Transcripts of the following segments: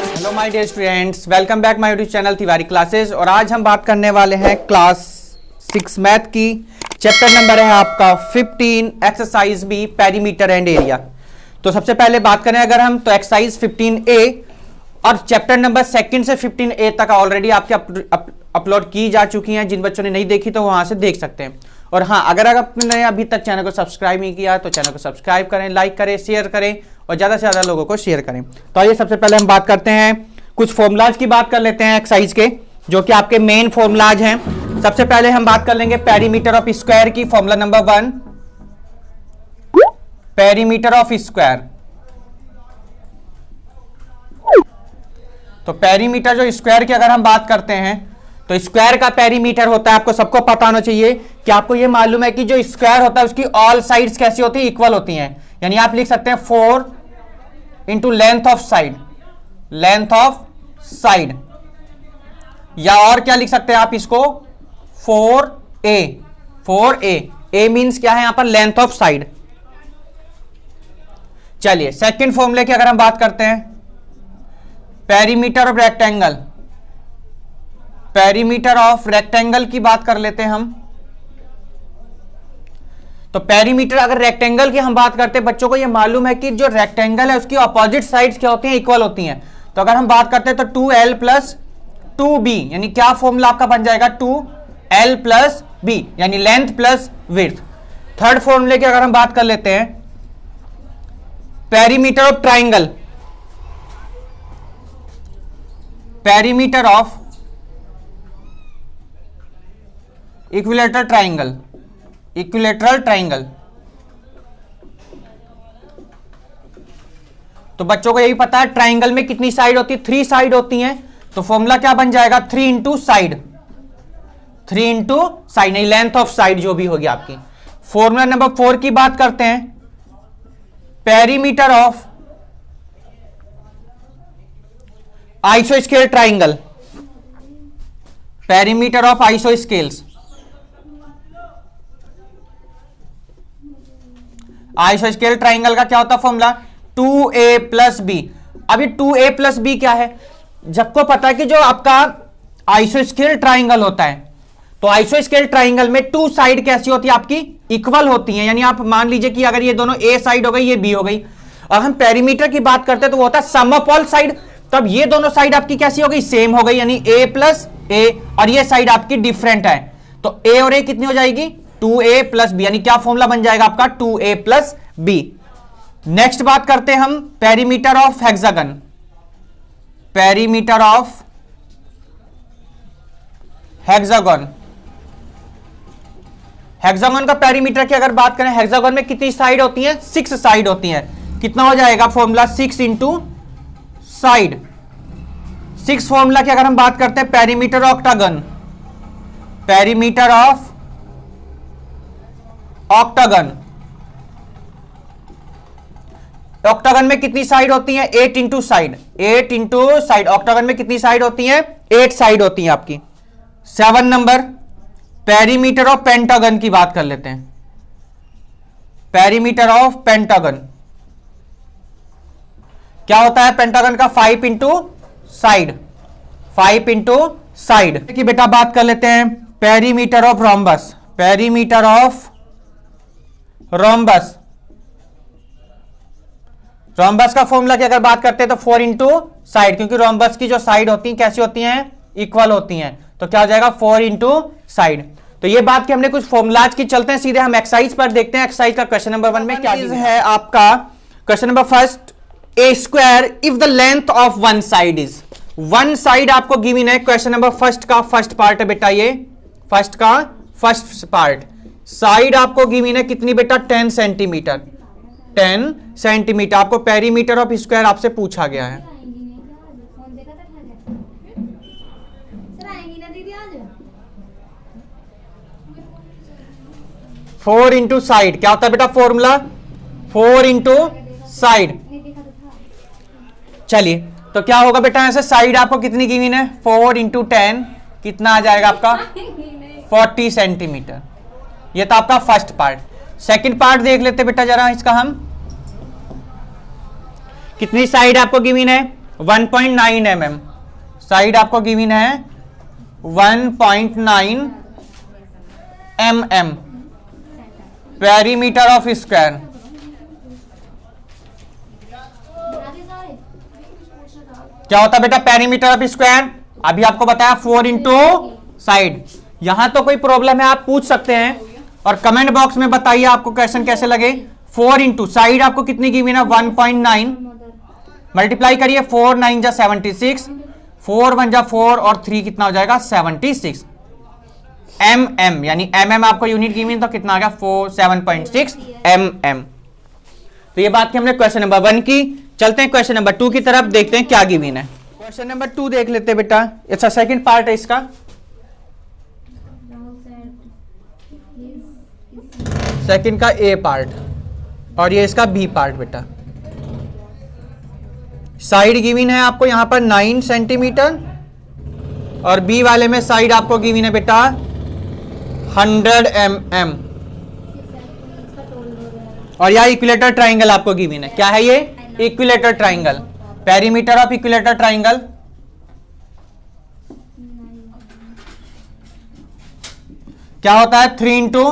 Hello my dear students, welcome back my YouTube channel Tiwari classes. और आज हम बात करने वाले हैं क्लास 6 मैथ की। चैप्टर नंबर है आपका 15, exercise B, perimeter and area. तो सबसे पहले बात करें अगर हम, तो एक्सरसाइज 15A और चैप्टर नंबर 2 से 15A तक ऑलरेडी आपके अपलोड की जा चुकी हैं। जिन बच्चों ने नहीं देखी तो वहां से देख सकते हैं। और हाँ, अगर आपने अभी तक चैनल को सब्सक्राइब नहीं किया तो चैनल को सब्सक्राइब करें, लाइक करें, शेयर करें और ज़्यादा से ज़्यादा लोगों को शेयर करें। तो आइए सबसे पहले हम बात करते हैं, कुछ फॉर्मूलाज की बात कर लेते हैं एक्सरसाइज के, जो कि आपके मेन फॉर्मूलाज हैं। सबसे पहले हम बात कर लेंगे पेरीमीटर ऑफ स्क्वायर की। Formula number 1, perimeter of square. तो पेरीमीटर जो स्क्वायर की अगर हम बात करते हैं, तो स्क्वायर का पेरीमीटर होता है, आपको सबको पता होना चाहिए कि आपको यह मालूम है कि जो स्क्वायर होता है उसकी ऑल साइड्स कैसी होती है, इक्वल होती हैं। यानी आप लिख सकते हैं 4 into length of side, length of side, या और क्या लिख सकते हैं आप इसको 4a, 4a, a मींस क्या है यहां पर, लेंथ ऑफ साइड। चलिए सेकंड फॉर्मूले की अगर हम बात करते हैं, perimeter of rectangle, perimeter of rectangle की बात कर लेते हैं हम। तो पेरीमीटर अगर रेक्टेंगल की हम बात करते हैं, बच्चों को ये मालूम है कि जो रेक्टेंगल है उसकी अपोजिट साइड्स क्या होती हैं, इक्वल होती हैं। तो अगर हम बात करते हैं तो 2l प्लस 2b, यानी क्या फॉर्मूला आपका बन जाएगा, 2l प्लस b, यानी लेंथ प्लस विड्थ। थर्ड फॉर्मूले की अगर हम बात कर लेते हैं, perimeter of triangle, perimeter of equilateral triangle, equilateral triangle. तो बच्चों को यही पता है ट्राइंगल में कितनी साइड होती है, 3 साइड होती हैं। तो फॉर्मूला क्या बन जाएगा, 3 इंटू साइड, 3 इंटू साइड, नहीं लेंथ ऑफ साइड जो भी होगी आपकी। फॉर्मूला नंबर 4 की बात करते हैं, पेरीमीटर ऑफ आइसोस्केल triangle, perimeter of isosceles, आइसोस्केल triangle का क्या होता है फॉर्मूला, 2a प्लस बी। अभी 2a प्लस बी क्या है, सबको पता है कि जो आपका आइसोस्केल ट्राइंगल होता है, तो आइसोस्केल ट्राइंगल में 2 साइड कैसी होती है आपकी, इक्वल होती हैं। यानी आप मान लीजिए कि अगर ये दोनों a साइड हो गई, ये b हो गई, और हम पेरीमीटर की बात करते हैं तो वो होता है सम ऑफ ऑल साइड। तब ये दोनों साइड आपकी कैसी हो गई, सेम हो गई, यानी a प्लस a, और ये साइड आपकी डिफरेंट है। तो a और a कितनी हो जाएगी, 2a प्लस बी, यानी क्या फॉर्मूला बन जाएगा आपका, 2a प्लस बी। नेक्स्ट बात करते हैं हम perimeter of hexagon, perimeter of hexagon. Hexagon का पेरीमीटर की अगर बात करें, हेक्सागन में कितनी साइड होती हैं, 6 साइड होती हैं। कितना हो जाएगा फॉर्मूला, 6 इंटू साइड। 6 फॉर्मूला की अगर हम बात करते हैं, perimeter octagon, perimeter of octagon. Octagon में कितनी साइड होती हैं, 8 into side, 8 into side. Octagon में कितनी साइड होती हैं, 8 साइड होती हैं आपकी। 7 नंबर, पेरीमीटर ऑफ पेंटागन की बात कर लेते हैं, पेरीमीटर ऑफ पेंटागन क्या होता है, पेंटागन का 5 इंटू साइड, 5 इंटू साइड की बेटा बात कर लेते हैं। Perimeter of rhombus, perimeter of rhombus, rhombus का फॉर्मूला की अगर बात करते हैं तो 4 इंटू साइड, क्योंकि रोम्बस की जो साइड होती हैं कैसी होती हैं, इक्वल होती हैं। तो क्या हो जाएगा, 4 इंटू साइड। तो ये बात कि हमने कुछ फॉर्मूलाज की, चलते हैं सीधे हम एक्सरसाइज पर, देखते हैं एक्सरसाइज का क्वेश्चन नंबर 1 में क्या है आपका। Question number first, A square if the length of one side is, one side आपको गिवन है। क्वेश्चन नंबर फर्स्ट का फर्स्ट पार्ट है बेटा, ये फर्स्ट का फर्स्ट पार्ट। साइड आपको गिवन है कितनी बेटा, 10 सेंटीमीटर, 10 सेंटीमीटर। आपको पेरीमीटर ऑफ स्क्वायर आपसे पूछा गया है। फोर इंटू साइड क्या होता है बेटा फॉर्मूला, 4 इंटू साइड। चलिए तो क्या होगा बेटा, ऐसे साइड आपको कितनी गिवन है, 4 इंटू 10 कितना आ जाएगा आपका 40 सेंटीमीटर। ये तो आपका फर्स्ट पार्ट। सेकंड पार्ट देख लेते बेटा जरा इसका हम। कितनी साइड आपको गिवन है 1.9 mm, साइड आपको गिवन है 1.9 mm, पेरीमीटर ऑफ स्क्वायर। क्या होता है बेटा पेरीमीटर ऑफ स्क्वायर? अभी आपको बताया 4 इंटू साइड। यहां तो कोई प्रॉब्लम है आप पूछ सकते हैं और कमेंट बॉक्स में बताइए आपको क्वेश्चन कैसे लगे। 4 इंटू साइड आपको कितनी गिवन है 1.9, मल्टीप्लाई करिए 4 9 जा 76, 4 1 जा 4 और 3 कितना हो जाएगा 76 mm, यानी mm आपको यूनिट गिवन तो कितना आ गया 7.6 mm। तो ये बात की हमने क्वेश्चन नंबर 1 की। चलते हैं क्वेश्चन नंबर 2 की तरफ, देखते हैं क्या गिवन है। क्वेश्चन नंबर 2 देख लेते हैं बेटा। अच्छा सेकंड पार्ट है इसका, सेकंड का ए पार्ट और ये इसका बी पार्ट बेटा। साइड गिवन है आपको यहां पर 9 सेंटीमीटर और बी वाले में साइड आपको गिवन है बेटा 100 mm और यह इक्विलेटर ट्राइंगल आपको गिवन है। क्या है ये? Equilateral triangle. Perimeter of equilateral triangle क्या होता है 3 इंटू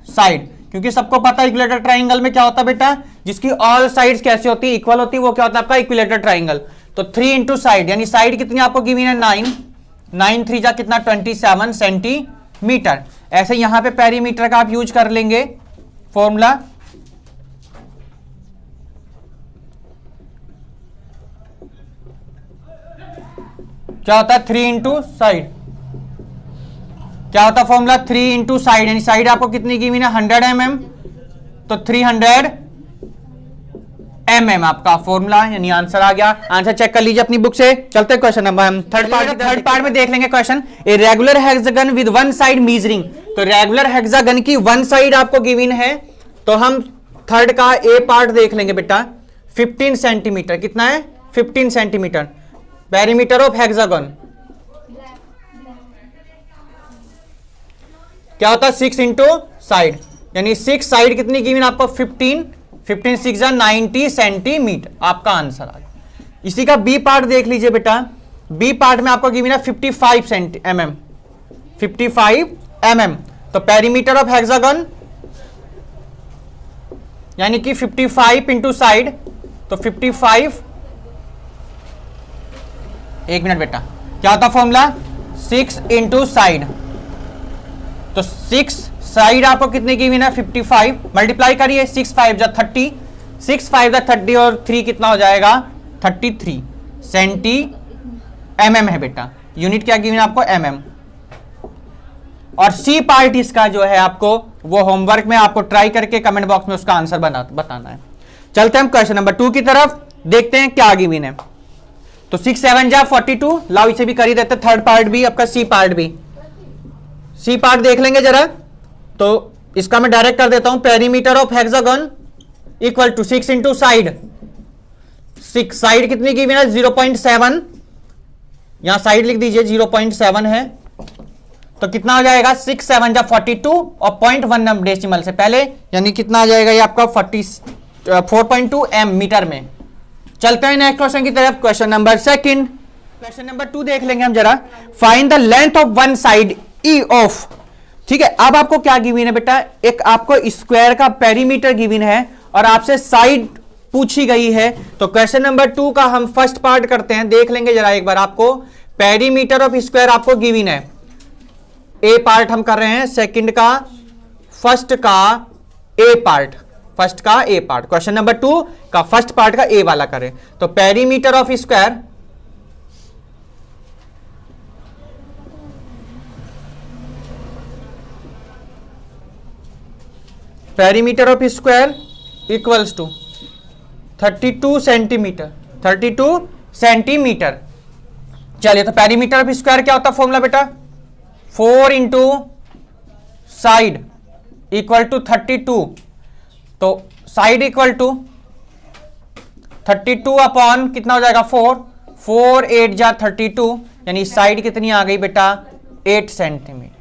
साइड, क्योंकि सबको पता है इक्विलेटर ट्राइंगल में क्या होता है बेटा, जिसकी ऑल साइड्स कैसे होती है इक्वल होती है, वो क्या होता है आपका इक्विलेटर ट्राइंगल। तो 3 इंटू साइड, यानी साइड कितनी आपको गिवन है 9, 9 3 जा कितना 27 सेंटीमीटर। ऐसे यहां पे पेरीमीटर का आप यूज कर लेंगे फॉर्मूला। क्या होता है 3 इंटू साइड, क्या होता है फॉर्मूला 3 इंटू साइड, यानी साइड आपको कितनी गिवन है 100 mm, तो 300 mm आपका फॉर्मूला, यानी आंसर आ गया। आंसर चेक कर लीजिए अपनी बुक से। चलते हैं क्वेश्चन नंबर हम थर्ड पार्ट में देख लेंगे question. A regular hexagon with one side measuring, तो रेगुलर हेक्सागन की वन साइड आपको गिवन है, तो हम थर्ड का ए पार्ट देख लेंगे बेटा। 15 सेंटीमीटर, कितना है 15 सेंटीमीटर। पेरीमीटर ऑफ हेक्सागन क्या होता है 6 इंटू साइड, यानी 6 साइड कितनी गिवन आपको 15, 15 6 90 सेंटीमीटर, आपका आंसर आ गया। इसी का बी पार्ट देख लीजिए बेटा। बी पार्ट में आपको गिवन है 55 mm, 55 mm, तो पेरीमीटर ऑफ हेक्सागन यानी कि 55 इंटू साइड, तो 55, एक मिनट बेटा, क्या होता फॉर्मूला 6 इंटू साइड, तो 6 साइड आपको कितने की गिवन है 55, मल्टीप्लाई करिए 6 5 जा 30, 6 5 जा 30 और 3 कितना हो जाएगा 33 सेंटी mm है बेटा। यूनिट क्या गिवन आपको mm। और सी पार्ट इसका जो है आपको वो होमवर्क में आपको ट्राई करके कमेंट बॉक्स में उसका आंसर बताना है। चलते हैं हम क्वेश्चन नंबर 2 की तरफ, देखते हैं क्या गिवन है। तो 6 7 जा 42, लाओ इसे भी कर ही देते, थर्ड पार्ट भी आपका सी पार्ट भी। सी पार्ट देख लेंगे जरा, तो इसका मैं डायरेक्ट कर देता हूं। Perimeter of hexagon equal to 6 into side, 6 side कितनी गिवन है 0.7, यहां साइड लिख दीजिए 0.7 है, तो कितना हो जाएगा 6 7 जा 42 और 0.1 डेसिमल से पहले, यानी कितना आ जाएगा ये आपका 4.2 m मीटर में। चलते हैं नेक्स्ट क्वेश्चन की तरफ। क्वेश्चन नंबर 2, क्वेश्चन नंबर 2 देख लेंगे हम जरा। Find the length of one side E of, ठीक है। अब आपको क्या गिवन है बेटा, एक आपको स्क्वायर का पेरीमीटर गिवन है और आपसे साइड पूछी गई है। तो क्वेश्चन नंबर 2 का हम फर्स्ट पार्ट करते हैं, देख लेंगे जरा एक बार। आपको पेरीमीटर ऑफ स्क्वायर आपको गिवन है, ए पार्ट हम कर रहे हैं, सेकंड का फर्स्ट का ए पार्ट, फर्स्ट का ए पार्ट, क्वेश्चन नंबर 2 का फर्स्ट पार्ट का ए वाला करें। तो perimeter of square, perimeter of square equals to 32 centimetre, 32 centimetre. चलिए, तो पेरीमीटर ऑफ स्क्वायर क्या होता है फॉर्मूला बेटा, 4 इंटू साइड इक्वल टू 32, तो साइड इक्वल टू 32 अपॉन कितना हो जाएगा 4, 4 8 जा 32, यानी साइड कितनी आ गई बेटा 8 सेंटीमीटर।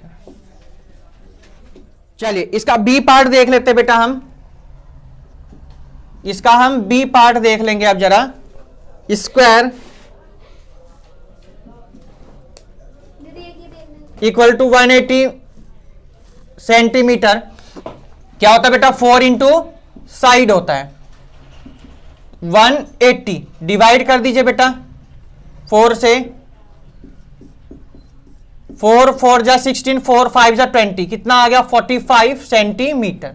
चलिए, इसका बी पार्ट देख लेते बेटा हम, इसका हम बी पार्ट देख लेंगे अब जरा। Square equal to 180 centimetre. क्या होता है बेटा? 4 इंटू साइड होता है 180। डिवाइड कर दीजिए बेटा 4 से, 4 4 जा 16, 4 5 जा 20, कितना आ गया? 45 सेंटीमीटर।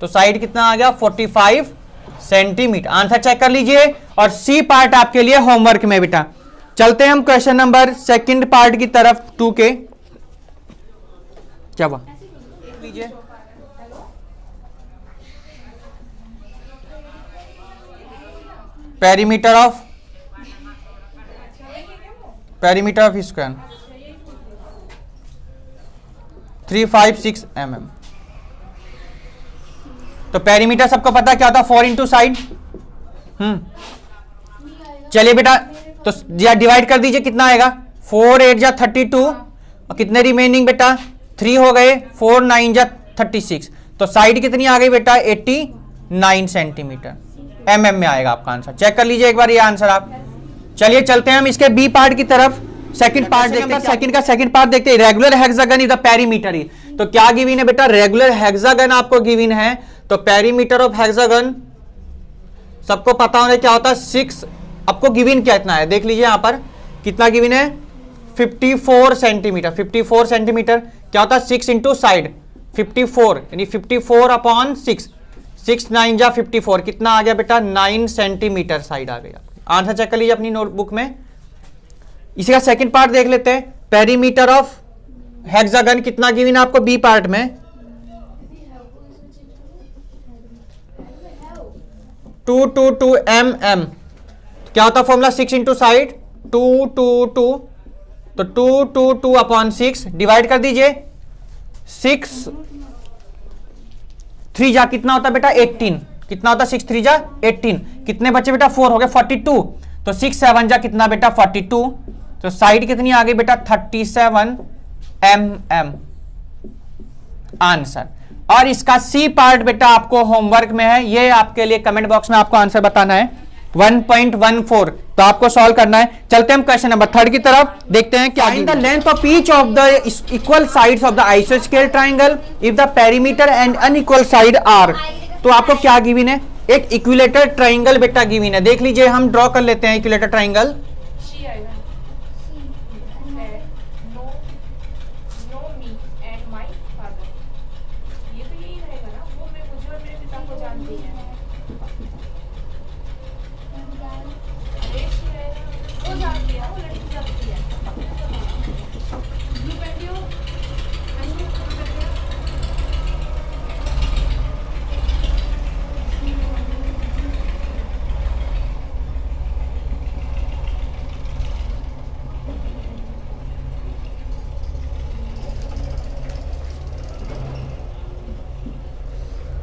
तो साइड कितना आ गया? 45 सेंटीमीटर। आंसर चेक कर लीजिए। और सी पार्ट आपके लिए होमवर्क में बेटा। चलते हैं हम क्वेश्चन नंबर सेकंड पार्ट की तरफ 2 के। क्या हुआ? लीजिए पेरीमीटर ऑफ स्क्वायर 356 mm। तो पेरीमीटर सबको पता क्या होता है? 4 इंटू साइड। चलिए बेटा, तो डिवाइड कर दीजिए, कितना आएगा? 4 8 जा 32 और कितने रिमेनिंग बेटा? 3 हो गए। 4 9 जा 36। तो साइड कितनी आ गई बेटा? 89 सेंटीमीटर। mm में आएगा आपका आंसर। चेक कर लीजिए एक बार ये आंसर आप। चलिए चलते हैं हम इसके बी पार्ट की तरफ। सेकंड पार्ट देखते हैं। सेकंड पार्ट देखते हैं। Regular hexagon is the perimeter. तो क्या गिवन है बेटा? रेगुलर हेक्सागन आपको गिवन है। तो पेरीमीटर ऑफ हेक्सागन सबको पता होने क्या होता है? 6। आपको गिवन क्या इतना है? देख लीजिए यहां पर कितना गिवन है? 54 सेंटीमीटर। 54 सेंटीमीटर क्या होता है? 6 इंटू साइड 54, यानी 54 अपॉन 6। 6 9 जा 54, कितना आ गया बेटा? 9 सेंटीमीटर साइड आ गया। आंसर चेक कर लीजिए अपनी नोटबुक में। इसी का सेकंड पार्ट देख लेते हैं। पेरीमीटर ऑफ हेक्सागन कितना गिवन है आपको बी पार्ट में? 222 mm। क्या होता है फॉर्मूला? 6 इंटू साइड 222, तो 222 अपॉन 6 डिवाइड कर दीजिए। 6 3 जा कितना होता है बेटा? 18। कितना होता है? 6 3 जा 18। कितने बच्चे बेटा? 4 हो गए 42। तो 6 7 जा कितना बेटा? 42। तो साइड कितनी आ गई बेटा? 37 mm। आंसर। और इसका सी पार्ट बेटा आपको होमवर्क में है। ये आपके लिए कमेंट बॉक्स में आपको आंसर बताना है। 1.14 तो आपको सॉल्व करना है। चलते हैं हम क्वेश्चन नंबर 3 की तरफ। देखते हैं क्या। Find the length of each of the equal sides of the आइसोस्केल triangle if the perimeter and unequal side are. तो आपको क्या गिवन है? एक इक्विलेटर ट्राइंगल बेटा गिवन है। देख लीजिए, हम ड्रॉ कर लेते हैं इक्विलेटर ट्राइंगल।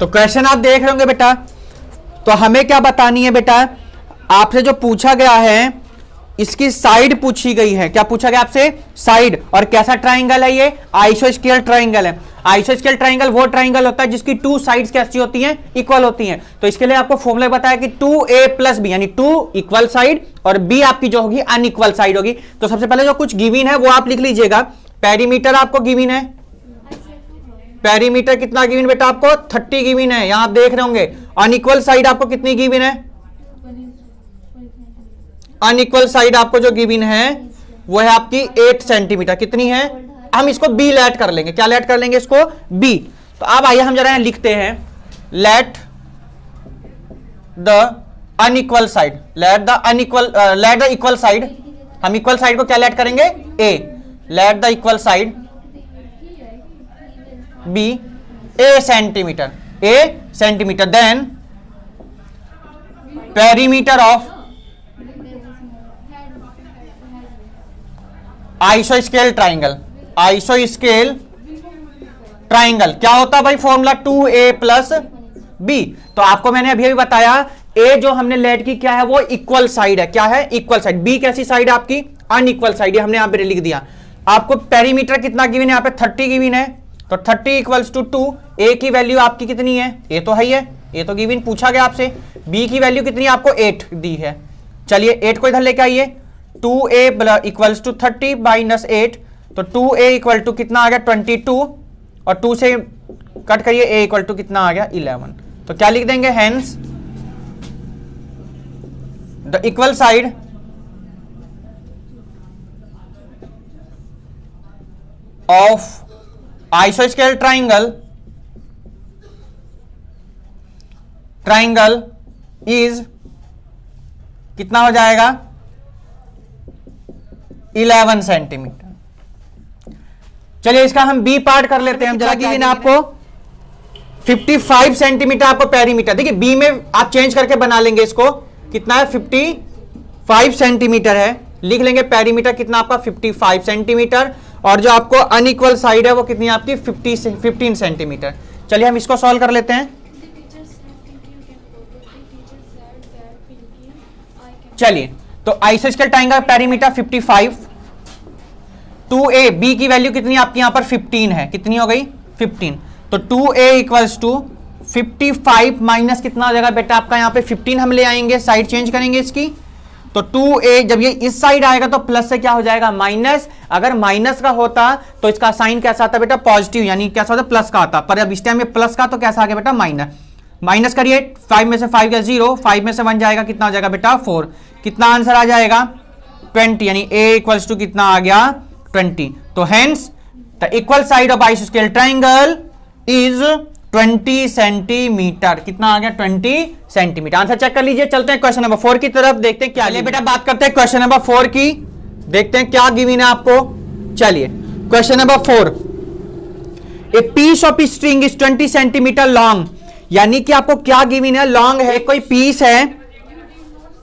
तो क्वेश्चन आप देख रहे होंगे बेटा। तो हमें क्या बतानी है बेटा? आपसे जो पूछा गया है, इसकी साइड पूछी गई है। क्या पूछा गया आपसे? साइड। और कैसा ट्राइंगल है ये? आइसोस्केल ट्राइंगल है। आइसोस्केल ट्राइंगल वो ट्राइंगल होता है जिसकी 2 साइड्स कैसी होती हैं? इक्वल होती हैं। तो इसके लिए आपको फॉर्मूला बताया कि 2a प्लस बी, यानी 2 इक्वल साइड और b आपकी जो होगी अनइक्वल साइड होगी। तो सबसे पहले जो कुछ गिवन है वो आप लिख लीजिएगा। पेरीमीटर आपको गिवन है। पेरीमीटर कितना गिवन बेटा आपको? 30 गिवन है। यहां आप देख रहे होंगे। अनइक्वल साइड आपको कितनी गिवन है? अनइक्वल साइड आपको जो गिवन है वो है आपकी 8 सेंटीमीटर। कितनी है? हम इसको बी लेट कर लेंगे। क्या लेट कर लेंगे इसको? बी। तो अब आइए हम जरा यहां लिखते हैं। Let the unequal side, let the equal side. हम इक्वल साइड को क्या लेट करेंगे? ए। Let the equal side B A centimetre, then perimeter of आइसोस्केल ट्राइंगल। आइसोस्केल ट्राइंगल क्या होता है भाई? Formula 2a plus B. तो आपको मैंने अभी बताया, ए जो हमने लेट की क्या है? वो इक्वल साइड है। क्या है? Equal side. बी कैसी साइड है आपकी? Unequal side. हमने यहां पे लिख दिया। आपको पेरीमीटर कितना गिवन है? यहां पे 30 गिवन है। तो 30 इक्वल्स टू 2। ए की वैल्यू आपकी कितनी है? ए तो है ही है, ए तो गिवन पूछा गया आपसे। बी की वैल्यू कितनी आपको 8 दी है। चलिए 8 को इधर लेके आइए, 2a इक्वल्स टू 30 माइनस 8, तो 2a इक्वल टू कितना आ गया 22, और 2 से कट करिए, a इक्वल टू कितना आ गया 11। तो क्या लिख देंगे, hence the equal side of आइसोस्केल ट्राइंगल इज कितना हो जाएगा 11 सेंटीमीटर। चलिए इसका हम बी पार्ट कर लेते हैं। हम जरा गिवन आपको 55 सेंटीमीटर आपको पेरीमीटर, देखिए बी में आप चेंज करके बना लेंगे इसको, कितना है 55 सेंटीमीटर है, लिख लेंगे पेरीमीटर कितना आपका 55 सेंटीमीटर, और जो आपको अनइक्वल साइड है वो कितनी आपकी 15 सेंटीमीटर। चलिए हम इसको सॉल्व कर लेते हैं। चलिए तो आइसोस्केल ट्रायंगल पेरीमीटर 55, 2a b की वैल्यू कितनी आपकी यहां पर 15 है, कितनी हो गई 15, तो 2a इक्वल्स टू 55 माइनस कितना हो जाएगा बेटा आपका यहां पे 15 हम ले आएंगे, साइड चेंज करेंगे इसकी, तो 2a जब ये इस साइड आएगा तो प्लस से क्या हो जाएगा माइनस, अगर माइनस का होता तो इसका साइन कैसा आता बेटा पॉजिटिव, यानी कैसा होता प्लस का आता, पर अब इस टाइम में प्लस का तो कैसा आ गया बेटा माइनस। माइनस करिए, 5 में से 5 गया 0, 5 में से 1 जाएगा कितना हो जाएगा बेटा 4, कितना आंसर आ जाएगा 20, यानी a इक्वल्स टू कितना आ गया 20। तो hence the equal side of आइसोस्केल ट्रायंगल इज 20 सेंटीमीटर, कितना आ गया 20 सेंटीमीटर। आंसर चेक कर लीजिए। चलते हैं क्वेश्चन नंबर 4 की तरफ, देखते हैं क्या ले बेटा, बात करते हैं क्वेश्चन नंबर 4 की, देखते हैं क्या गिवन है आपको। चलिए question number 4, a piece of string is 20 centimetre long, यानी कि आपको क्या गिवन है, लॉन्ग है, कोई पीस है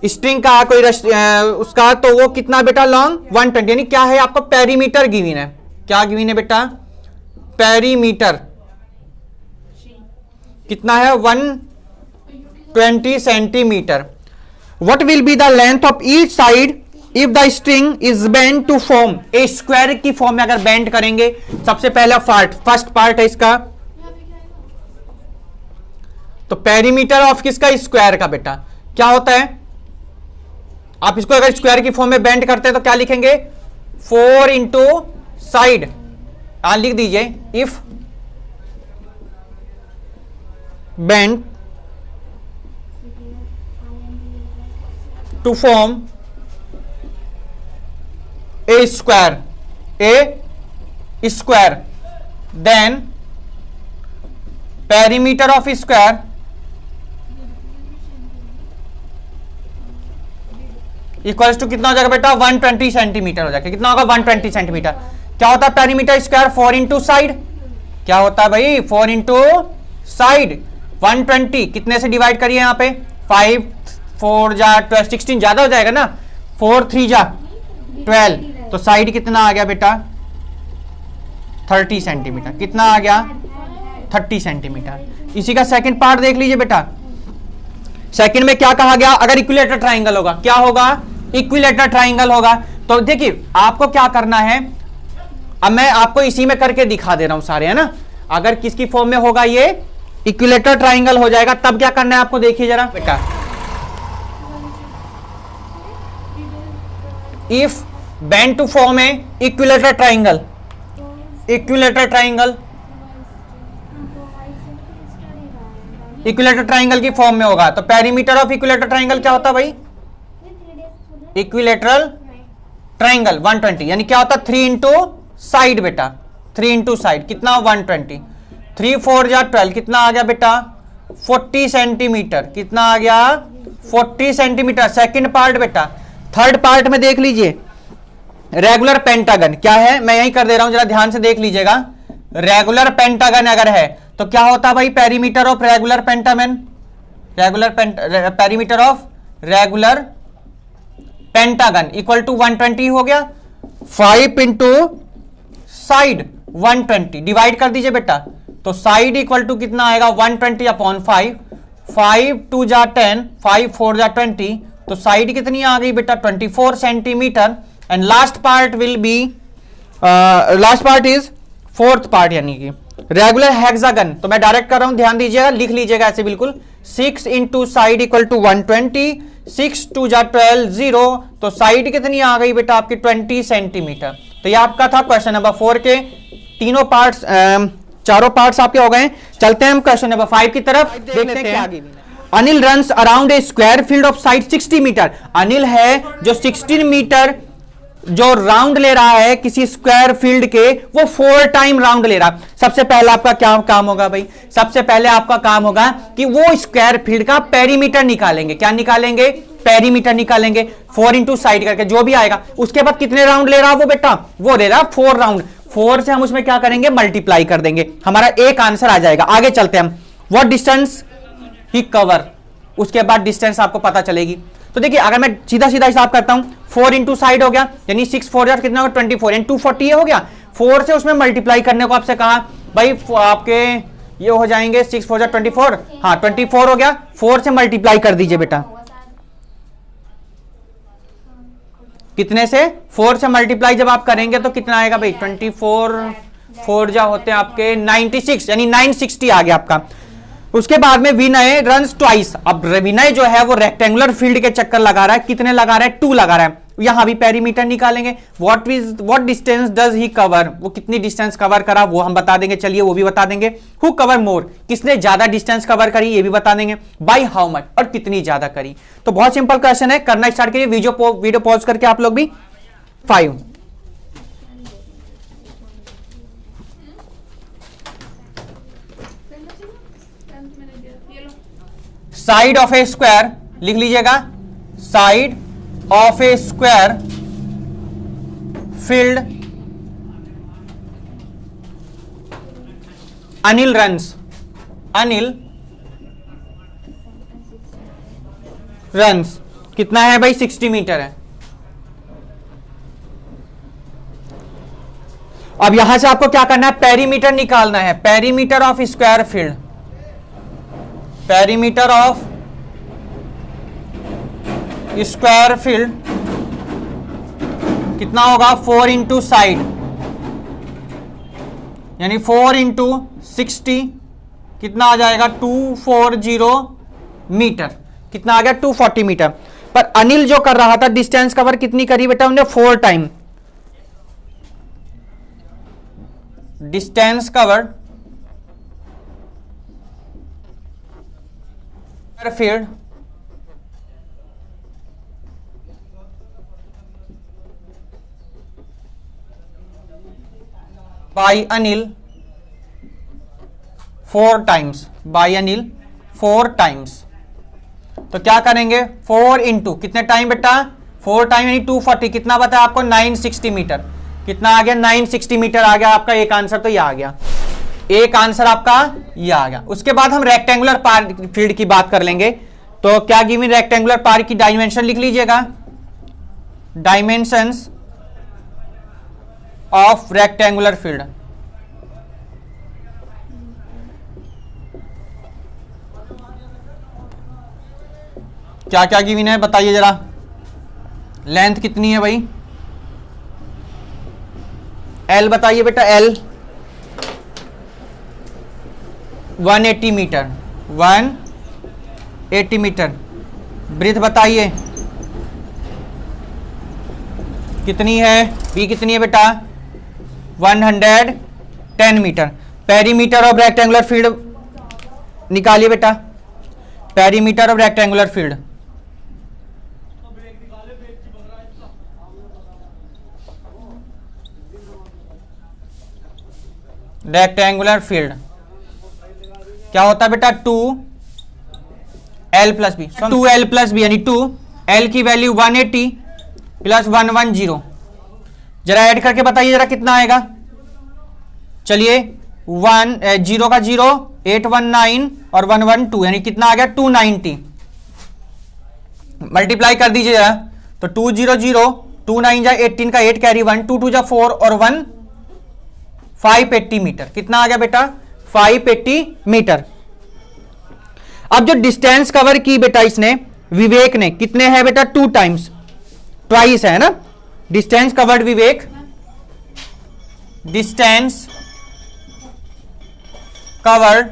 स्ट्रिंग का, कोई उसका, तो वो कितना बेटा लॉन्ग 120, यानी क्या है आपको पेरीमीटर गिवन है, क्या गिवन है बेटा पेरीमीटर कितना है 120 centimetre. What will be the length of each side if the string is bend to form a square की फॉर्म में अगर बेंड करेंगे। सबसे पहला पार्ट, फर्स्ट पार्ट है इसका, तो पेरीमीटर ऑफ किसका स्क्वायर का बेटा क्या होता है, आप इसको अगर स्क्वायर की फॉर्म में बेंड करते हैं तो क्या लिखेंगे 4 इंटू साइड, लिख दीजिए if bend to form a square then perimeter of square equals to कितना हो जाएगा बेटा 120 सेंटीमीटर हो जाएगा, कितना होगा 120 सेंटीमीटर। क्या होता है पेरीमीटर स्क्वायर 4 इंटू साइड, क्या होता है भाई 4 इंटू साइड, 120 कितने से डिवाइड करिए यहां पे 5 4 जा 12 16 ज्यादा हो जाएगा ना, 4 3 जा 12, तो साइड कितना आ गया बेटा 30 सेंटीमीटर, कितना आ गया 30 सेंटीमीटर। इसी का सेकंड पार्ट देख लीजिए बेटा, सेकंड में क्या कहा गया, अगर इक्विलेटरल ट्रायंगल होगा, क्या होगा इक्विलेटरल ट्रायंगल होगा, तो देखिए आपको क्या करना है, अब मैं आपको इसी में करके दिखा दे रहा हूं सारे, है ना, अगर किसकी फॉर्म में होगा ये इक्विलेटरल ट्रायंगल हो जाएगा, तब क्या करना है आपको देखिए जरा बेटा, if bend to form a equilateral triangle, equilateral triangle equilateral triangle की फॉर्म में होगा, तो पेरीमीटर ऑफ इक्विलेटरल ट्रायंगल क्या होता है भाई, इक्विलेटरल ट्रायंगल 120, यानी क्या होता है 3 इंटू साइड बेटा, 3 इंटू साइड कितना 120, 3 4 जा 12, कितना आ गया बेटा 40 सेंटीमीटर, कितना आ गया 40 सेंटीमीटर। सेकंड पार्ट बेटा, थर्ड पार्ट में देख लीजिए रेगुलर पेंटागन क्या है, मैं यही कर दे रहा हूं, जरा ध्यान से देख लीजिएगा, रेगुलर पेंटागन अगर है तो क्या होता भाई perimeter of regular pentagon, perimeter of regular pentagon equal to 120 हो गया, 5 इंटू साइड 120 डिवाइड कर दीजिए बेटा, तो साइड इक्वल टू कितना आएगा 120 अपॉन 5, 5 2 जा 10, 5 4 जा 20, तो साइड कितनी आ गई बेटा 24 centimetre. And last part will be, last part is fourth part, यानी कि रेगुलर हेक्सागन, तो मैं डायरेक्ट कर रहा हूं, ध्यान दीजिएगा, लिख लीजिएगा ऐसे बिल्कुल, 6 into side equal to 120, 6 two जा 12 0, तो साइड कितनी आ गई बेटा आपकी 20 सेंटीमीटर। तो ये आपका था क्वेश्चन नंबर 4 के तीनों पार्ट्स, चारों पार्ट्स आपके हो गए। चलते हैं हम क्वेश्चन नंबर 5 की तरफ, देखते हैं क्या आगे। Anil runs around a square field of side 60 metre. Anil है जो 16 मीटर जो राउंड ले रहा है किसी स्क्वायर फील्ड के, वो 4 टाइम राउंड ले रहा है। सबसे पहले आपका क्या काम होगा भाई, सबसे पहले आपका काम होगा कि वो स्क्वायर फील्ड का पेरीमीटर निकालेंगे। क्या निकालेंगे, पेरीमीटर निकालेंगे 4 इंटू साइड करके जो भी आएगा। उसके बाद कितने राउंड ले रहा वो बेटा, वो ले रहा 4 राउंड। 4 से हम उसमें क्या करेंगे, मल्टीप्लाई कर देंगे, हमारा एक आंसर आ जाएगा। आगे चलते हैं हम, व्हाट डिस्टेंस ही कवर, उसके बाद डिस्टेंस आपको पता चलेगी। तो देखिए अगर मैं सीधा सीधा हिसाब करता हूं, 4 इंटू साइड हो गया, यानी 6 4 कितना होगा 24, एंड 240 ये हो गया। 4 से उसमें मल्टीप्लाई करने को आपसे कहा भाई, आपके ये हो जाएंगे 6 4 24, हाँ 24 हो गया। 4 से मल्टीप्लाई कर दीजिए बेटा, कितने से, 4 से मल्टीप्लाई जब आप करेंगे तो कितना आएगा भाई, 24 4 जा होते हैं आपके 96, यानी 960 आ गया आपका। उसके बाद में विनय रन्स ट्वाइस। अब विनय जो है वो रेक्टेंगुलर फील्ड के चक्कर लगा रहा है, कितने लगा रहा है, 2 लगा रहा है। यहां भी पेरीमीटर निकालेंगे। What distance does he cover, वो कितनी डिस्टेंस कवर करा वो हम बता देंगे, चलिए वो भी बता देंगे। हु कवर मोर, किसने ज्यादा डिस्टेंस कवर करी ये भी बता देंगे। बाय हाउ मच, और कितनी ज्यादा करी। तो बहुत सिंपल क्वेश्चन है, करना स्टार्ट करिए। वीडियो पॉज करके आप लोग भी। 5 साइड ऑफ ए स्क्वायर, लिख लीजिएगा, side of A square field Anil runs, Anil runs कितना है भाई, 60 मीटर है। अब यहां से आपको क्या करना है, पेरीमीटर निकालना है, perimeter of square field, perimeter of square field कितना होगा, 4 इंटू साइड, यानी 4 इंटू 60 कितना आ जाएगा, 240 मीटर। कितना आ गया, 240 मीटर। पर अनिल जो कर रहा था डिस्टेंस कवर कितनी करी बेटा, उन्हें 4 time distance covered field by Anil 4 times, by Anil 4 times. तो क्या करेंगे, 4 इंटू कितने टाइम बेटा, 4 टाइम यानी 240, कितना बताया आपको, 960 मीटर। कितना आ गया, 960 मीटर आ गया आपका। एक आंसर तो ये आ गया, एक आंसर आपका ये आ गया। उसके बाद हम रेक्टेंगुलर पार्क फील्ड की बात कर लेंगे। तो क्या गिवन, रेक्टेंगुलर पार्क की डायमेंशन लिख लीजिएगा, डायमेंशंस ऑफ रेक्टेंगुलर फील्ड। क्या क्या गिवन है बताइए जरा, लेंथ कितनी है भाई, एल बताइए बेटा, एल 180 मीटर, 180 मीटर। ब्रीथ बताइए कितनी है, बी कितनी है बेटा, 110 metre. Perimeter of rectangular field निकालिए बेटा, perimeter of rectangular field. Rectangular field क्या होता है बेटा, 2L plus B, 2L plus B, यानी 2L की वैल्यू 180 प्लस 110। जरा ऐड करके बताइए जरा कितना आएगा। चलिए 0 का 0, 819 और 112, यानी कितना आ गया, 290। मल्टीप्लाई कर दीजिए जरा, तो 200, 29 जा 18 का 8 कैरी 1, 2 2 जा 4 और 1 580 मीटर। कितना आ गया बेटा, 580 मीटर। अब जो डिस्टेंस कवर की बेटा इसने, विवेक ने, कितने है बेटा, 2 टाइम्स, ट्वाइस है ना। Distance covered Vivek, distance covered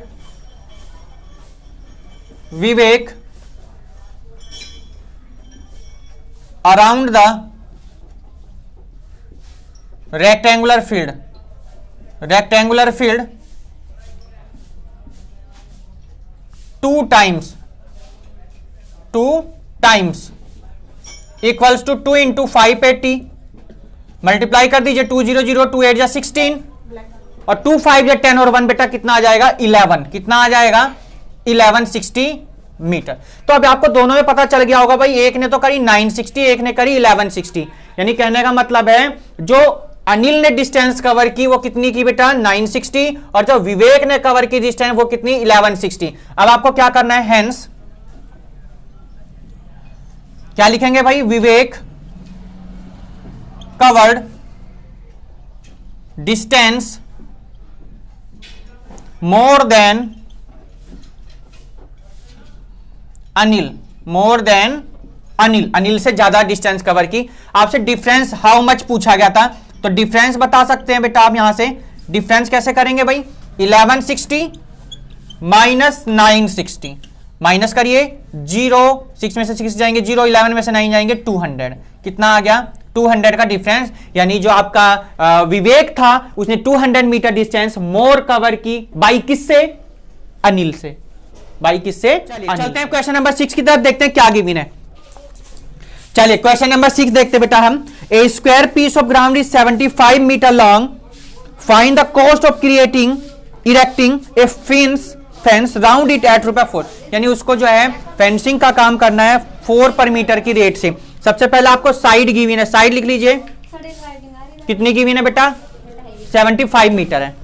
Vivek around the rectangular field two times equals to 2 into 580 multiply कर दीजिए 200 2 8 जा 16 और 2 5 जा 10 और 1 बेटा कितना आ जाएगा 11 कितना आ जाएगा 1160 मीटर। तो अब आपको दोनों में पता चल गया होगा भाई, एक ने तो करी 960 एक ने करी 1160, यानी कहने का मतलब है जो अनिल ने डिस्टेंस कवर की वो कितनी की बेटा 960 और जो विवेक ने कवर की डिस्टेंस वो कितनी 1160। अब आपको क्या करना है, हेंस क्या लिखेंगे भाई, Vivek covered distance more than Anil, Anil से ज्यादा डिस्टेंस कवर की। आपसे डिफरेंस हाउ मच पूछा गया था, तो डिफरेंस बता सकते हैं बेटा आप यहां से। डिफरेंस कैसे करेंगे भाई, 1160 माइनस 960, माइनस करिए 0 6 में से 6 जाएंगे 0, 11 में से 9 जाएंगे 200, कितना आ गया 200 का डिफरेंस। यानी जो आपका विवेक था उसने 200 मीटर डिस्टेंस मोर कवर की बाई किससे, अनिल से, बाई किससे। चलते हैं क्वेश्चन नंबर 6 की तरफ, देखते हैं क्या गिवन है। चलिए क्वेश्चन नंबर 6 देखते बेटा हम। A square piece of ground is 75 metre long, find the cost of erecting a fence round it at ₹4। यानी उसको जो है फेंसिंग का काम करना है 4 पर मीटर की रेट से। सबसे पहले आपको साइड गिवन है, साइड लिख लीजिए, कितनी गिवन है बेटा 75 मीटर है।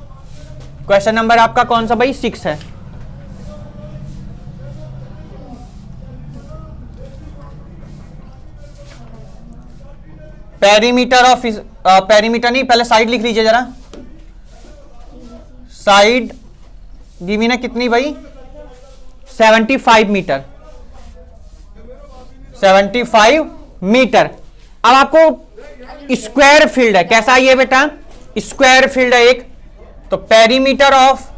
क्वेश्चन नंबर आपका कौन सा भाई 6 है। पेरीमीटर ऑफ पेरीमीटर नहीं, पहले साइड लिख लीजिए जरा। साइड गिवन है कितनी भाई 75 मीटर, 75 मीटर। अब आपको स्क्वायर फील्ड है, कैसा ये बेटा स्क्वायर फील्ड है एक, तो पेरीमीटर ऑफ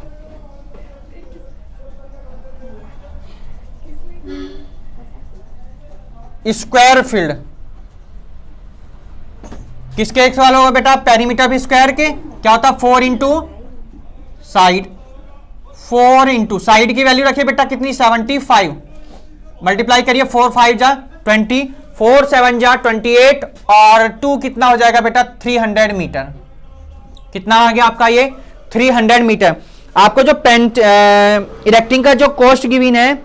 स्क्वायर फील्ड किसके एक सवाल होगा बेटा, पेरीमीटर भी स्क्वायर के क्या होता है 4 इंटू साइड, 4 इंटू साइड की वैल्यू रखिए बेटा कितनी 75, मल्टीप्लाई करिए 4 5 जा 20, 4 7 जा 28 और 2 कितना हो जाएगा बेटा 300 मीटर। कितना आ गया आपका ये 300 मीटर। आपको जो इरेक्टिंग का जो कॉस्ट गिवन है,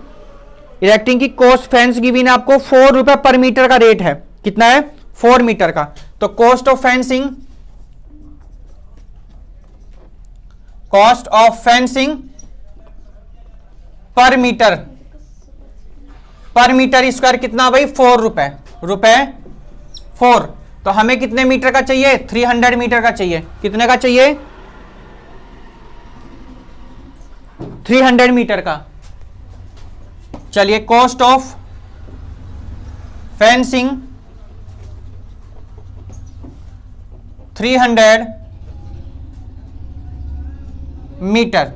इरेक्टिंग की कॉस्ट फेंस गिवन है आपको 4 रुपए पर मीटर का रेट है, कितना है 4 मीटर का। तो कॉस्ट ऑफ फेंसिंग पर मीटर स्क्वायर कितना भाई 4 रुपए 4। तो हमें कितने मीटर का चाहिए 300 मीटर का चाहिए, कितने का चाहिए 300 मीटर का। चलिए कॉस्ट ऑफ फेंसिंग 300 मीटर,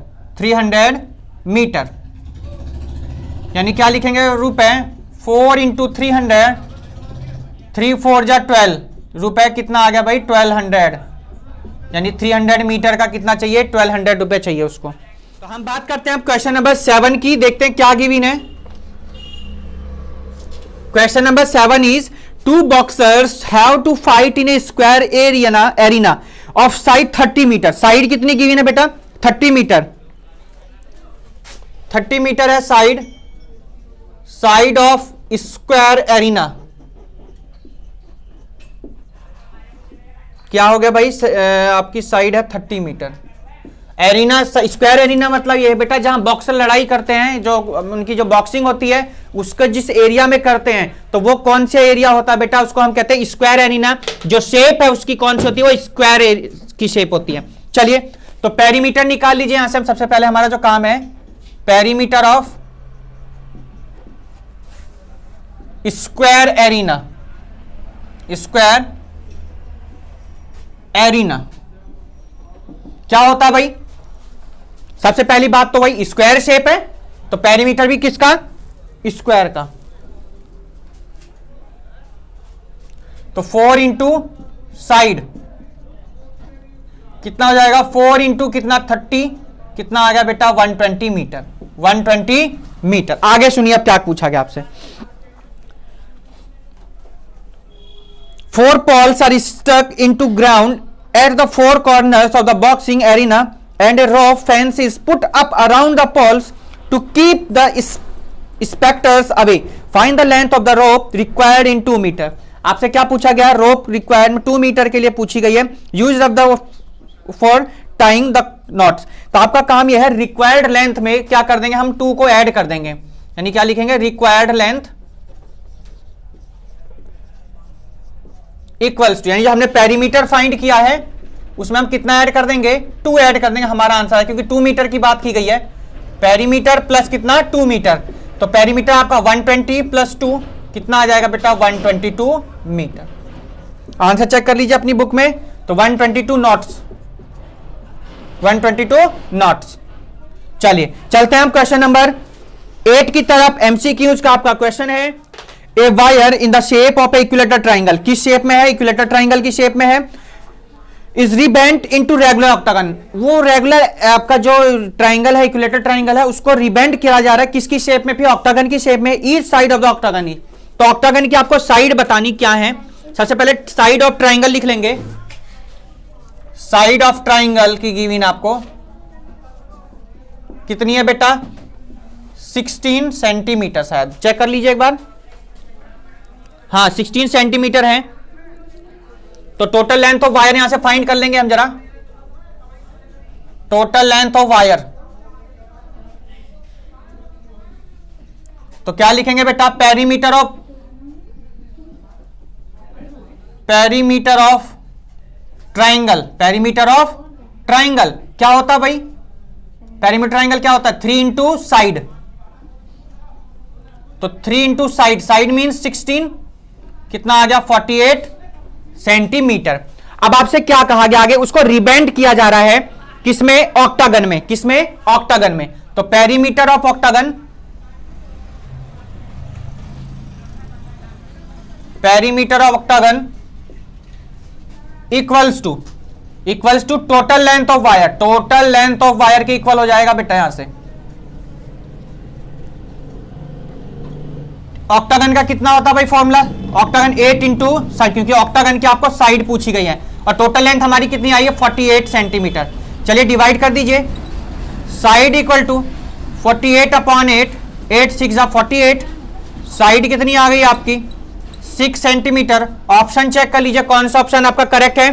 यानी क्या लिखेंगे रुपए 4 इंटू 300, 3 4 जा 12 रुपए, कितना आ गया भाई 1200, यानी 300 मीटर का कितना चाहिए 1200 रुपए चाहिए उसको। तो हम बात करते हैं अब क्वेश्चन नंबर 7 की, देखते हैं क्या गिवन है। Question number 7 is 2 boxers have to fight in a square arena of side 30 metre. Side कितनी गिवन है बेटा 30 मीटर, 30 मीटर है साइड ऑफ स्क्वायर एरिना। क्या हो गया भाई आपकी साइड है 30 मीटर। एरिना स्क्वायर एरिना मतलब ये है बेटा जहां बॉक्सर लड़ाई करते हैं, जो उनकी जो बॉक्सिंग होती है उसका जिस एरिया में करते हैं, तो वो कौन सा एरिया होता है बेटा, उसको हम कहते हैं स्क्वायर एरिना। जो शेप है उसकी कौन सी होती है, वो स्क्वायर की शेप होती है। चलिए तो पेरीमीटर निकाल लीजिए यहां से। सबसे पहले हमारा जो काम है पेरीमीटर ऑफ स्क्वायर एरिना, क्या होता है भाई, सबसे पहली बात तो भाई स्क्वायर शेप है, तो पेरीमीटर भी किसका स्क्वायर का। तो 4 इंटू साइड कितना हो जाएगा, 4 इंटू कितना 30, कितना आ गया बेटा 120 मीटर, 120 मीटर। आगे सुनिए अब क्या पूछा गया आपसे। 4 poles are stuck into ground at the 4 corners of the boxing arena and a rope fence is put up around the poles to keep the spectators away. Find the length of the rope required in 2 meter. आपसे क्या पूछा गया, रोप required 2 metre के लिए पूछी गई है। Use of the for tying the knots. तो आपका काम यह है, रिक्वायर्ड लेंथ में क्या कर देंगे हम, 2 को ऐड कर देंगे, यानी क्या लिखेंगे, रिक्वायर्ड लेंथ इक्वल्स टू, यानी जो हमने पेरीमीटर फाइंड किया है उसमें हम कितना ऐड कर देंगे, 2 ऐड कर देंगे, हमारा आंसर है, क्योंकि 2 मीटर की बात की गई है। पेरीमीटर प्लस कितना 2 मीटर, तो पेरीमीटर आपका 120 प्लस 2 कितना आ जाएगा बेटा 122 मीटर। आंसर चेक कर लीजिए अपनी बुक में, तो 122 नॉट्स, 122 नॉट्स। चलिए चलते हैं हम क्वेश्चन नंबर 8 की तरफ। एमसीक्यूज का आपका क्वेश्चन है, a wire in the shape of a equilateral triangle, किस शेप में है, इक्विलेटरल ट्राइंगल की शेप में है, is rebent into regular octagon. वो रेगुलर आपका जो ट्राइंगल है, इक्विलेटरल ट्राइंगल है, उसको रिबेंड किया जा रहा है किसकी शेप में, फिर ऑक्टागन की शेप में, each side of the octagon. तो ऑक्टागन की आपको साइड बतानी क्या है, सबसे पहले साइड ऑफ ट्राइंगल लिख लेंगे। साइड ऑफ ट्राइंगल की गिवन आपको कितनी है बेटा, 16 सेंटीमीटर, शायद चेक कर लीजिए एक बार। हाँ 16 सेंटीमीटर है। तो टोटल लेंथ ऑफ वायर यहां से फाइंड कर लेंगे हम जरा, टोटल लेंथ ऑफ वायर। तो क्या लिखेंगे बेटा, perimeter of triangle, perimeter of triangle क्या होता है भाई, पेरीमीटर ट्राइंगल क्या होता है, 3 इंटू साइड। तो 3 इंटू साइड, साइड मीन्स 16, कितना आ गया 48 सेंटीमीटर। अब आपसे क्या कहा गया आगे, उसको रिबेंड किया जा रहा है किसमें, ऑक्टागन में, किसमें, ऑक्टागन में। तो perimeter of octagon, perimeter of octagon equals to total length of wire, total length of wire के इक्वल हो जाएगा बेटा यहां से। ऑक्टागन का कितना होता है भाई फॉर्मूला, ऑक्टागन 8 इंटू साइड, क्योंकि ऑक्टागन की आपको साइड पूछी गई है, और टोटल लेंथ हमारी कितनी आई है 48 सेंटीमीटर। चलिए डिवाइड कर दीजिए, साइड इक्वल टू 48 अपॉन 8, 8 6 48, साइड कितनी आ गई आपकी 6 सेंटीमीटर। ऑप्शन चेक कर लीजिए कौन सा ऑप्शन आपका करेक्ट है,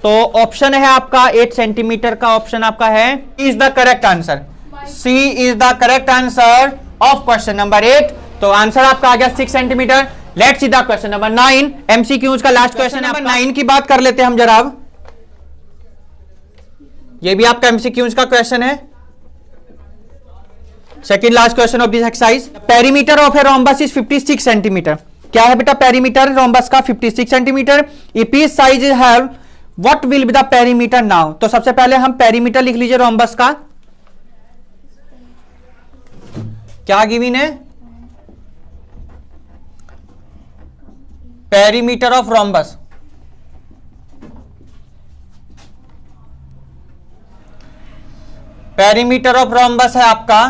तो ऑप्शन है आपका 8 सेंटीमीटर का ऑप्शन आपका है, is the correct answer, C is the correct answer of question number 8। तो आंसर आपका आ गया 6 centimetre. Let's see the question number 9, MCQs का लास्ट क्वेश्चन नंबर 9 की बात कर लेते हैं हम जरा। अब ये भी आपका एमसीक्यूज का क्वेश्चन है, second last question of this exercise. Perimeter of a rhombus is 56 centimetre. क्या है बेटा पेरीमीटर रोम्बस का 56 centimetre. If each size have what will be the perimeter now. तो सबसे पहले हम पेरीमीटर लिख लीजिए रोम्बस का, क्या गिवन है, perimeter of rhombus, perimeter of rhombus है आपका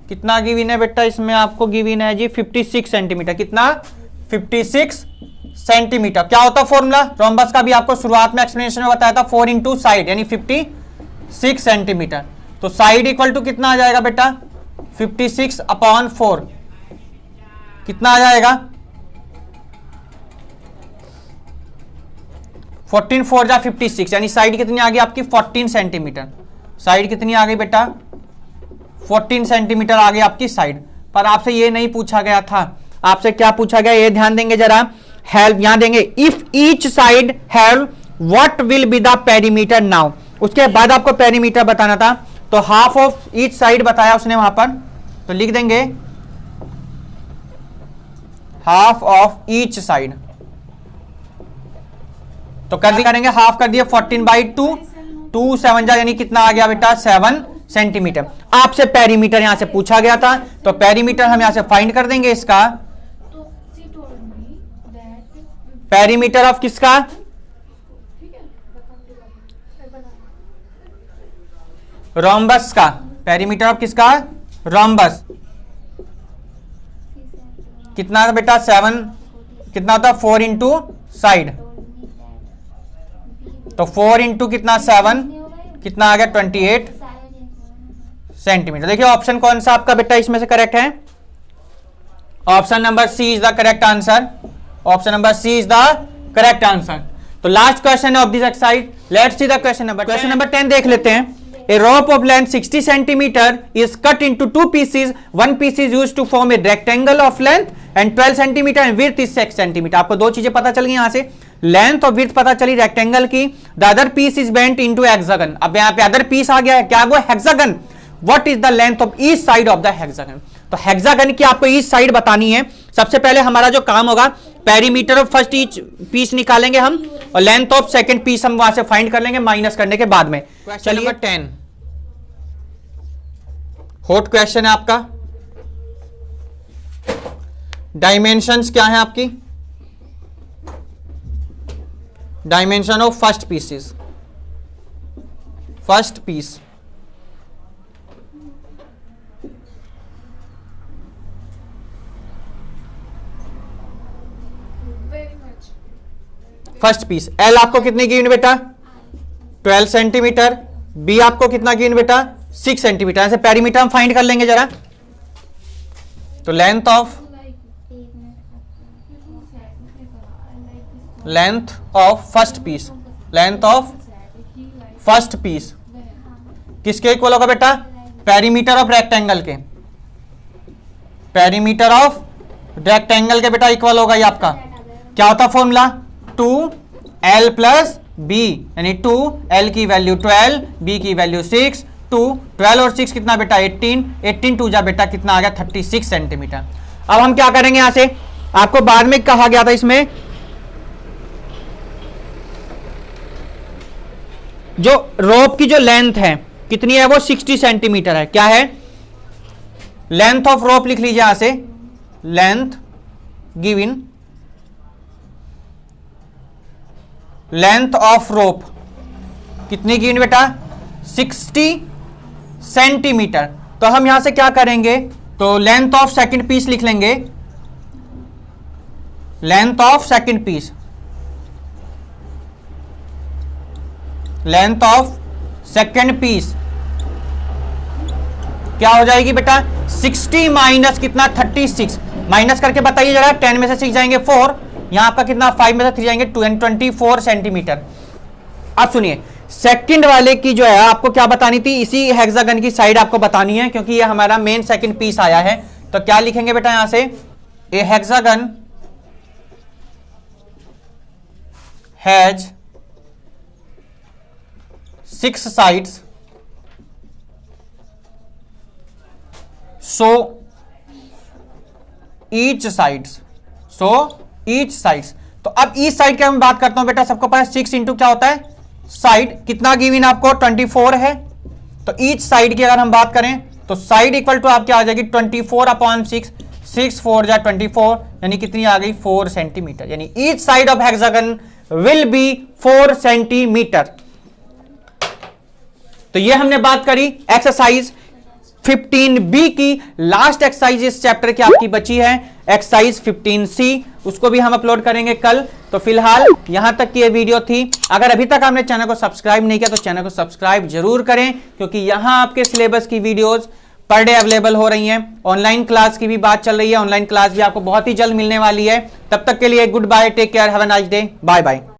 कितना गिवन है बेटा, इसमें आपको गिवन है जी 56 सेंटीमीटर। कितना 56 सेंटीमीटर। क्या होता है फॉर्मूला रोम्बस का, भी आपको शुरुआत में एक्सप्लेनेशन में बताया था, 4 इंटू साइड यानी 56 सेंटीमीटर। तो साइड इक्वल टू कितना आ जाएगा बेटा 56 अपॉन 4, कितना आ जाएगा 14 4 जा 56, यानी साइड कितनी आ गई आपकी 14 सेंटीमीटर। साइड कितनी आ गई बेटा 14 सेंटीमीटर आ गई आपकी साइड। पर आपसे ये नहीं पूछा गया था, आपसे क्या पूछा गया ये ध्यान देंगे जरा, हैव यहां देंगे, if each side have what will be the perimeter now. उसके बाद आपको पेरीमीटर बताना था, तो हाफ ऑफ ईच साइड बताया उसने वहां पर, तो लिख देंगे हाफ ऑफ ईच साइड। तो कर करेंगे हाफ कर दिया 14/2, 2 7 जा यानी कितना आ गया बेटा 7 सेंटीमीटर। आपसे पेरीमीटर यहां से पूछा गया था, तो पेरीमीटर हम यहां से फाइंड कर देंगे इसका। पेरीमीटर ऑफ किसका? रोम्बस का। पेरीमीटर ऑफ किसका? रोम्बस। कितना था बेटा? 7। कितना होता? 4 इंटू साइड, तो 4 इंटू कितना? 7, कितना आ गया? 28 सेंटीमीटर। देखिए ऑप्शन कौन सा आपका बेटा इसमें से करेक्ट है? Option number C is the correct answer. Option number C is the correct answer. तो last question of this exercise, let's see the question number 10 देख लेते हैं। A rope of length 60 centimeter is cut into 2 pieces. One piece is used to form a rectangle of length and 12 centimeter and width is 6 centimeter. आपको दो चीजें पता चल गई यहां से, लेंथ और विड्थ पता चली रेक्टेंगल की। The other piece is bent into hexagon. अब यहां पे अदर पीस आ गया है, क्या वो? Hexagon. What is the length of each side of the hexagon? तो हेक्सागन की आपको ईच साइड बतानी है। सबसे पहले हमारा जो काम होगा, perimeter of first each piece निकालेंगे हम, और लेंथ ऑफ सेकंड पीस हम वहां से फाइंड कर लेंगे माइनस करने के बाद में। चलिए 10 हॉट क्वेश्चन है आपका। डायमेंशंस क्या है आपकी? Dimension of first pieces, first piece. First piece L आपको कितनी गिवन बेटा? 12 सेंटीमीटर। बी आपको कितना गिवन बेटा? 6 सेंटीमीटर। ऐसे पेरीमीटर हम फाइंड कर लेंगे जरा। तो length of first piece, length of first piece किसके इक्वल होगा बेटा? पेरीमीटर ऑफ रेक्टेंगल के, पेरीमीटर ऑफ रेक्टेंगल के बेटा इक्वल होगा। ये आपका क्या होता फॉर्मूला? 2l प्लस b, यानी 2l की वैल्यू 12, b की वैल्यू 6, 12 और 6 कितना बेटा? 18 टू जा बेटा कितना आ गया? 36 सेंटीमीटर। अब हम क्या करेंगे यहां से, आपको बाद में कहा गया था इसमें जो रोप की जो लेंथ है कितनी है? वो 60 सेंटीमीटर है। क्या है? लेंथ ऑफ रोप लिख लीजिए यहां से, length given, length of rope कितनी गिवन बेटा? 60 सेंटीमीटर। तो हम यहां से क्या करेंगे, तो लेंथ ऑफ सेकंड पीस लिख लेंगे, length of second piece, length of second piece क्या हो जाएगी बेटा? 60 माइनस कितना? 36। माइनस करके बताइए जरा, 10 में से 6 जाएंगे 4, यहां आपका कितना? 5 में से 3 जाएंगे 24 सेंटीमीटर। अब सुनिए, सेकंड वाले की जो है आपको क्या बतानी थी? इसी हेक्सागन की साइड आपको बतानी है, क्योंकि ये हमारा मेन सेकंड पीस आया है। तो क्या लिखेंगे बेटा यहां से? A hexagon has 6 sides, so each sides, so each sides. तो अब ईच साइड की मैं बात करता हूं बेटा, सबको पता है 6 इंटू क्या होता है? साइड। कितना गिवन आपको? 24 है। तो ईच साइड की अगर हम बात करें तो साइड इक्वल टू आप क्या आ जाएगी? 24/6, 6 4 जा 24, यानी कितनी आ गई? 4 सेंटीमीटर। यानी each side of hexagon will be 4 centimetre. तो ये हमने बात करी एक्सरसाइज 15B की। लास्ट एक्सरसाइज इस चैप्टर की आपकी बची है एक्सरसाइज 15C, उसको भी हम अपलोड करेंगे कल। तो फिलहाल यहां तक की ये वीडियो थी। अगर अभी तक आपने चैनल को सब्सक्राइब नहीं किया तो चैनल को सब्सक्राइब जरूर करें, क्योंकि यहां आपके सिलेबस की वीडियोस पर डे अवेलेबल हो रही हैं। ऑनलाइन क्लास की भी बात चल रही है, ऑनलाइन क्लास भी आपको बहुत ही जल्द मिलने वाली है। तब तक के लिए goodbye, take care, have a nice day, bye bye.